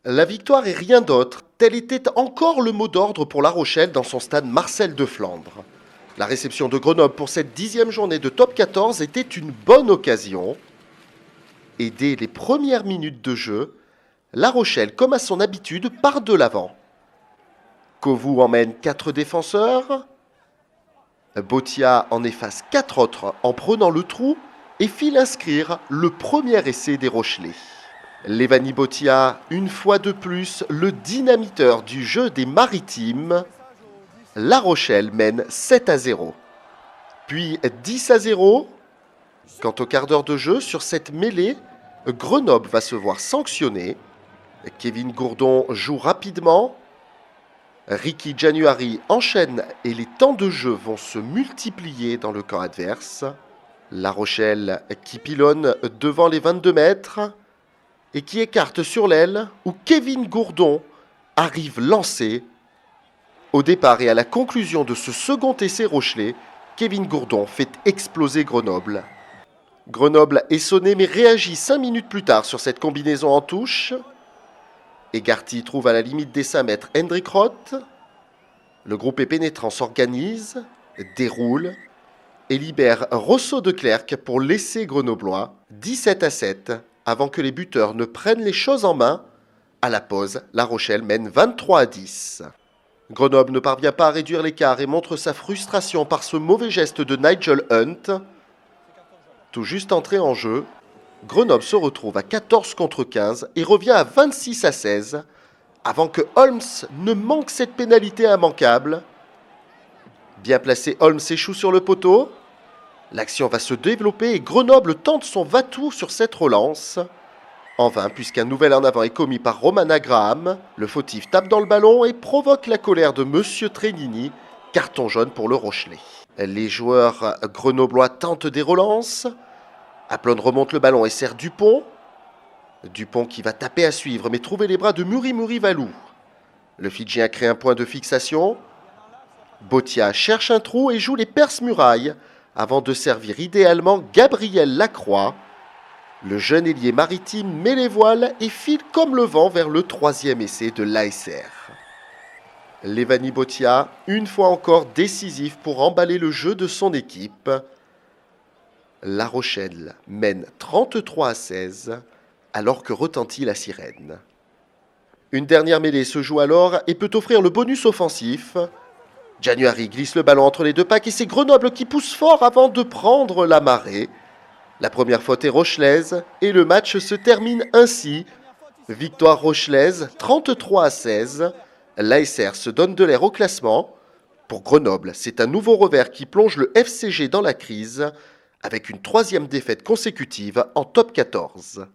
La victoire est rien d'autre. Tel était encore le mot d'ordre pour La Rochelle dans son stade Marcel de Flandre. La réception de Grenoble pour cette 10e journée de top 14 était une bonne occasion. Et dès les premières minutes de jeu, La Rochelle, comme à son habitude, part de l'avant. Kovu emmène 4 défenseurs. Botia en efface 4 autres en prenant le trou et file inscrire le premier essai des Rochelais. Levani Botia, une fois de plus, le dynamiteur du jeu des Maritimes. La Rochelle mène 7-0. Puis 10-0. Quant au quart d'heure de jeu, sur cette mêlée, Grenoble va se voir sanctionner. Kevin Gourdon joue rapidement. Ricky January enchaîne et les temps de jeu vont se multiplier dans le camp adverse. La Rochelle qui pilonne devant les 22 mètres et qui écarte sur l'aile où Kevin Gourdon arrive lancé. Au départ et à la conclusion de ce second essai rochelais, Kevin Gourdon fait exploser Grenoble. Grenoble est sonné mais réagit 5 minutes plus tard sur cette combinaison en touche. Egarty trouve à la limite des 5 mètres Hendrik Roth. Le groupe est pénétrant s'organise, déroule et libère Rosso de Clercq pour laisser Grenoblois 17-7 avant que les buteurs ne prennent les choses en main. À la pause, La Rochelle mène 23-10. Grenoble ne parvient pas à réduire l'écart et montre sa frustration par ce mauvais geste de Nigel Hunt. Tout juste entré en jeu, Grenoble se retrouve à 14 contre 15 et revient à 26-16 avant que Holmes ne manque cette pénalité immanquable. Bien placé, Holmes échoue sur le poteau. L'action va se développer et Grenoble tente son va-tout sur cette relance. En vain, puisqu'un nouvel en avant est commis par Romana Graham, le fautif tape dans le ballon et provoque la colère de Monsieur Trenini, carton jaune pour le Rochelais. Les joueurs grenoblois tentent des relances. Aplon remonte le ballon et sert Dupont. Dupont qui va taper à suivre, mais trouver les bras de Muri Valou. Le Fidjien crée un point de fixation. Botia cherche un trou et joue les perce-murailles avant de servir idéalement Gabriel Lacroix. Le jeune ailier maritime met les voiles et file comme le vent vers le 3e essai de l'ASR. Levani Botia, une fois encore décisif pour emballer le jeu de son équipe. La Rochelle mène 33-16 alors que retentit la sirène. Une dernière mêlée se joue alors et peut offrir le bonus offensif. January glisse le ballon entre les deux packs et c'est Grenoble qui pousse fort avant de prendre la marée. La première faute est rochelaise et le match se termine ainsi. Victoire rochelaise 33-16. L'ASR se donne de l'air au classement. Pour Grenoble, c'est un nouveau revers qui plonge le FCG dans la crise avec une 3e défaite consécutive en top 14.